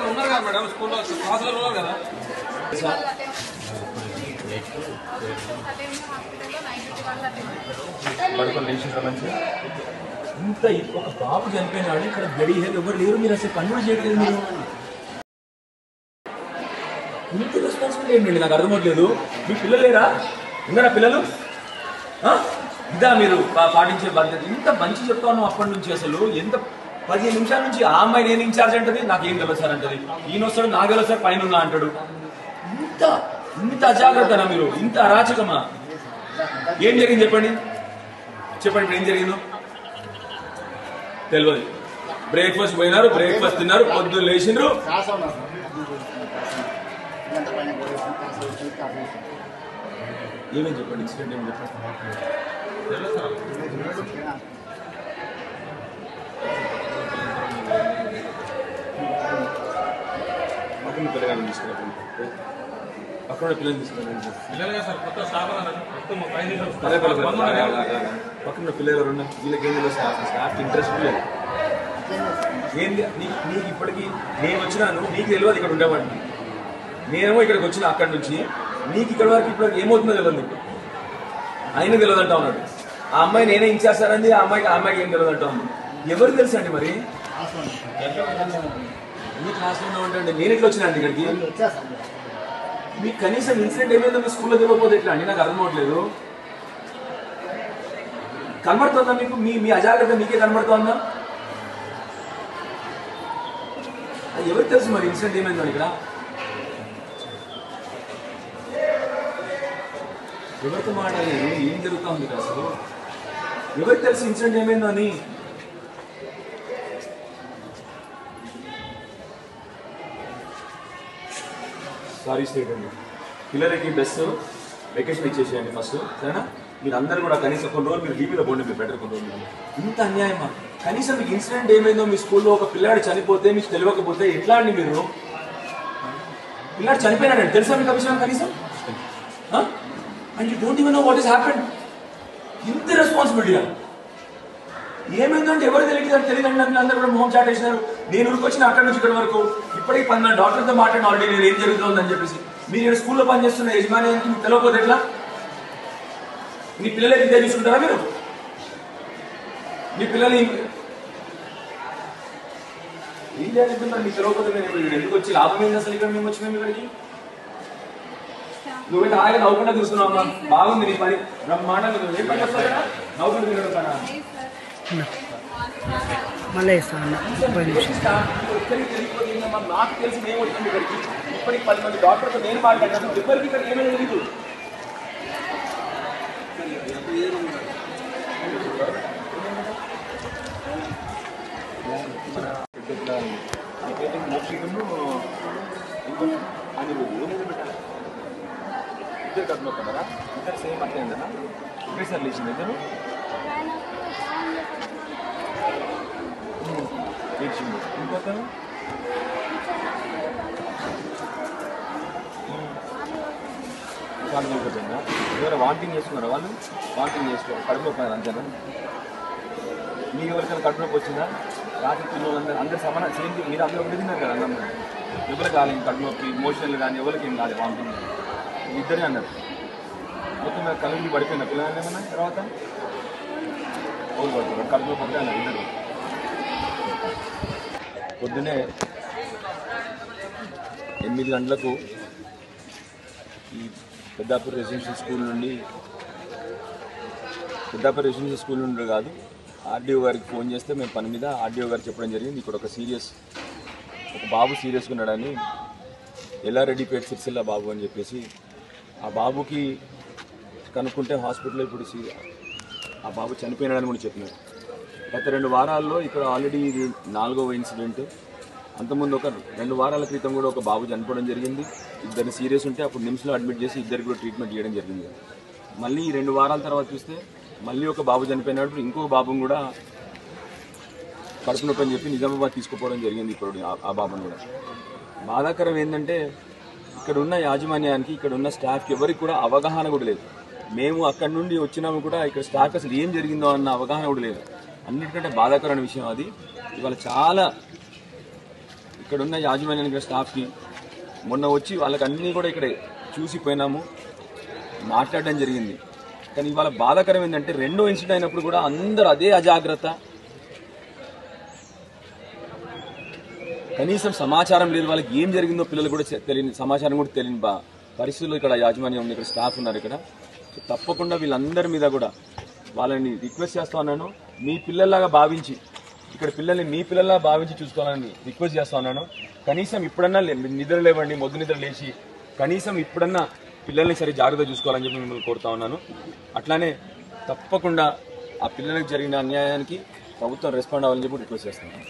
ఉన్నారు కదా మేడం స్కూల్లో క్లాసులో ఉన్నారు కదా పడుకొని లేచిన మంచిగా ఇంత ఒక బాబు చనిపోయినాడు ఇక్కడ గడియలు ఎవరు లేరు మీరు అసలు కన్వర్ట్ చేయట్లేదు మీరు ఇంత రెస్పాన్సిబిలిటీ ఏంటండి నాకు అర్థమవట్లేదు మీ పిల్లలు లేరా ఉన్నారా పిల్లలు ఇదా మీరు పాటించే బాధ్యత ఇంత మంచి చెప్తాను అప్పటి నుంచి అసలు ఎంత 15 నిమిషాల నుంచి ఆ అమ్మాయి నేను ఇన్ఛార్జ్ అంటది నాకేం తెలియదు సార్ అంటది ఈయన వస్తాడు నాకు తెలియదు సార్ పైన ఉన్నా అంటాడు ఇంత ఇంత అజాగ్రత్తనా మీరు ఇంత అరాచకమా ఏం జరిగింది చెప్పండి ఇప్పుడు ఏం జరిగిందో తెలియదు బ్రేక్ఫాస్ట్ పోయినారు బ్రేక్ఫాస్ట్ తిన్నారు పొద్దున్న లేచిండ్రు ఏమేం చెప్పండి ఇన్సిడెంట్ ఏం చెప్పండి పిల్లగాని తీసుకున్నాను అక్కడ పిల్లలు తీసుకున్నాను పక్కన పిల్లలు రెండు వీళ్ళకి ఏం తెలియదు స్టాఫ్ ఇంట్రెస్ట్ లేదు ఏంది నీకు ఇప్పటికీ నేను వచ్చినాను నీకు తెలియదు ఇక్కడ ఉండేవాడిని నేనేమో ఇక్కడికి వచ్చిన అక్కడి నుంచి నీకు ఇక్కడ వరకు ఇప్పుడు ఏమవుతుందో తెలియదు నీకు ఆయన తెలియదు అంటా ఉన్నాడు ఆ అమ్మాయి నేనే ఇచ్చేస్తానండి ఆ అమ్మాయికి ఏం తెలియదు అంటా ఉంది ఎవరు తెలుసు అండి మరి మీ క్లాస్లో ఉంటాండి నేను ఇట్లా వచ్చినాను ఇక్కడికి మీకు కనీసం ఇన్సిడెంట్ ఏమైందో మీ స్కూల్లో తెలియకపోతే ఎట్లా అండి నాకు అర్థం అవట్లేదు కనబడుతుందా మీకు మీ అజాగ్రత్త మీకే కనబడుతుందా ఎవరికి తెలుసు మరి ఇన్సిడెంట్ ఏమైందో ఇక్కడ ఎవరితో మాట్లాడలేదు ఏం జరుగుతా ఉంది అసలు ఎవరికి తెలుసు ఇన్సిడెంట్ ఏమైందో అని సారీ స్టేట్ అండి పిల్లలకి బెస్ట్ వెకేషన్ ఇచ్చేసేయండి ఫస్ట్ సరేనా మీరు అందరూ కూడా కనీసం కొన్ని రోజులు మీరు లీవ్లో పోండి మీరు బెటర్ కొన్ని రోజులు ఇంత అన్యాయమా కనీసం మీకు ఇన్సిడెంట్ ఏమైందో మీ స్కూల్లో ఒక పిల్లాడు చనిపోతే మీకు తెలియకపోతే ఎట్లా అండి మీరు పిల్లాడు చనిపోయినాడండి తెలుసా మీకు ఆ విషయం కనీసం and you don't even know what is happened ఇంత రెస్పాన్సిబిలిటీగా ఏమైందంటే ఎవరు తెలియదండి అందరూ కూడా మొహం చాటేసినారు నేను ఉరికొచ్చిన అక్కడి నుంచి ఇక్కడ వరకు ఇప్పటికీ 10 డాక్టర్తో మాట్లాడిన ఆల్రెడీ నేను ఏం జరుగుతుందని చెప్పేసి మీరు ఇక్కడ స్కూల్లో పనిచేస్తున్న యజమానికి మీకు తెలియకపోతే ఎట్లా మీ పిల్లలకి ఇదే చూసుకుంటారా మీరు మీ పిల్లలు ఏం చేయాలంటున్నారు మీకు తెలియకపోతే నేను ఎందుకు వచ్చి లాభం ఏంది అసలు ఇక్కడ మేము వచ్చినాము ఇక్కడికి నువ్వేంటి హాయిగా నవ్వుకుండా చూస్తున్నావమ్మా బాగుంది నీ పని బ్రహ్మాండంగా నువ్వు ఏం పని చేస్తావు నవ్వుకుంటూ తినడం పనా మళ్ళీ ఇస్తాను నాకు తెలిసి మేము వచ్చింది ఇక్కడికి ఇప్పటికి 10 మంది డాక్టర్తో నేను మాట్లాడినాను ఎవరికి ఇక్కడ ఏమైనా తెలియదు ఇద్దరు కట్టుకోకుండా ఇద్దరు సేమ్ అట్లేదన్నా ఒకేసారి లేచింది ఇద్దరు లేచింది ఇంకొకరు కాలు వెళ్ళిపోతుందా ఎవరైనా వాంటింగ్ చేసుకున్నారా వాళ్ళు వాంటింగ్ చేసుకోవాలి కడుపు నొప్పి అంతేనా మీకు ఎవరికైనా కడుపు నొప్పి వచ్చిందా రాత్రి పిల్లలు అందరు సమానం సేమ్ మీరు అందరూ ఒకటి తిన్నారు కదా అన్నం ఎవరికి కాలేదు కడుపు నొప్పి మోషన్లు కానీ ఎవరికి ఏం కాలేదు వాంటింగ్ ఇద్దరే అన్నారు మొత్తం మీద కళ్ళు పడిపోయిన పిల్లలు ఏమన్నా తర్వాత ఓరు పడుతున్నారు కడుపు నొప్పి అంటే అన్నారు ఇద్దరు పొద్దునే 8 గంటలకు ఈ పెద్దాపూర్ రెసిడెన్షియల్ స్కూల్ నుండి కాదు ఆర్డీఓ గారికి ఫోన్ చేస్తే మేము పని మీద ఆర్డీఓ గారికి చెప్పడం జరిగింది ఇక్కడ ఒక బాబు సీరియస్గా ఉన్నాడని ఎల్లారెడ్డిపేట సిరిసిల్ల బాబు అని చెప్పేసి ఆ బాబుకి కనుక్కుంటే హాస్పిటల్లో ఇప్పుడు ఆ బాబు చనిపోయినాడని కూడా చెప్పినారు గత 2 వారాల్లో ఇక్కడ ఆల్రెడీ ఇది 4వ ఇన్సిడెంట్ అంతకుముందు ఒక 2 వారాల క్రితం కూడా ఒక బాబు చనిపోవడం జరిగింది ఇద్దరిని సీరియస్ ఉంటే అప్పుడు నిమ్స్లో అడ్మిట్ చేసి ఇద్దరికి కూడా ట్రీట్మెంట్ చేయడం జరిగింది మళ్ళీ 2 వారాల తర్వాత చూస్తే మళ్ళీ ఒక బాబు చనిపోయినాడు ఇంకొక బాబుని కూడా కడుపు నొప్పి అని చెప్పి నిజామాబాద్ తీసుకుపోవడం జరిగింది ఇప్పుడు ఆ బాబుని కూడా బాధాకరం ఏంటంటే ఇక్కడ ఉన్న యాజమాన్యానికి ఇక్కడ ఉన్న స్టాఫ్కి ఎవరికి కూడా అవగాహన కూడా లేదు మేము అక్కడి నుండి వచ్చినాము కూడా ఇక్కడ స్టాఫ్ అసలు ఏం జరిగిందో అన్న అవగాహన కూడా లేదు అన్నిటికంటే బాధాకరమైన విషయం అది ఇవాళ చాలా ఇక్కడ ఉన్న యాజమాన్యానికి స్టాఫ్కి మొన్న వచ్చి వాళ్ళకి అన్నీ కూడా ఇక్కడ చూసిపోయినాము, మాట్లాడడం జరిగింది. కానీ ఇవాళ బాధాకరం ఏంటంటే రెండో ఇన్సిడెంట్ అయినప్పుడు కూడా అందరూ అదే అజాగ్రత్త, కనీసం సమాచారం లేదు, వాళ్ళకి ఏం జరిగిందో పిల్లలు కూడా తెలియని సమాచారం కూడా తెలియని పరిస్థితుల్లో ఇక్కడ యాజమాన్యం ఉంది, ఇక్కడ స్టాఫ్ ఉన్నారు ఇక్కడ. సో తప్పకుండా వీళ్ళందరి మీద కూడా వాళ్ళని రిక్వెస్ట్ చేస్తా ఉన్నాను, మీ పిల్లల్లాగా భావించి ఇక్కడ పిల్లల్ని మీ పిల్లల్లా భావించి చూసుకోవాలని రిక్వెస్ట్ చేస్తా ఉన్నాను. కనీసం ఇప్పుడన్నా నిద్ర లేవండి, మొద్దు నిద్ర లేచి కనీసం ఇప్పుడన్నా పిల్లల్ని సరే జాగ్రత్త చూసుకోవాలని చెప్పి మిమ్మల్ని కోరుతా ఉన్నాను. అట్లానే తప్పకుండా ఆ పిల్లలకు జరిగిన అన్యాయానికి ప్రభుత్వం రెస్పాండ్ అవ్వాలని చెప్పి రిక్వెస్ట్ చేస్తున్నాను.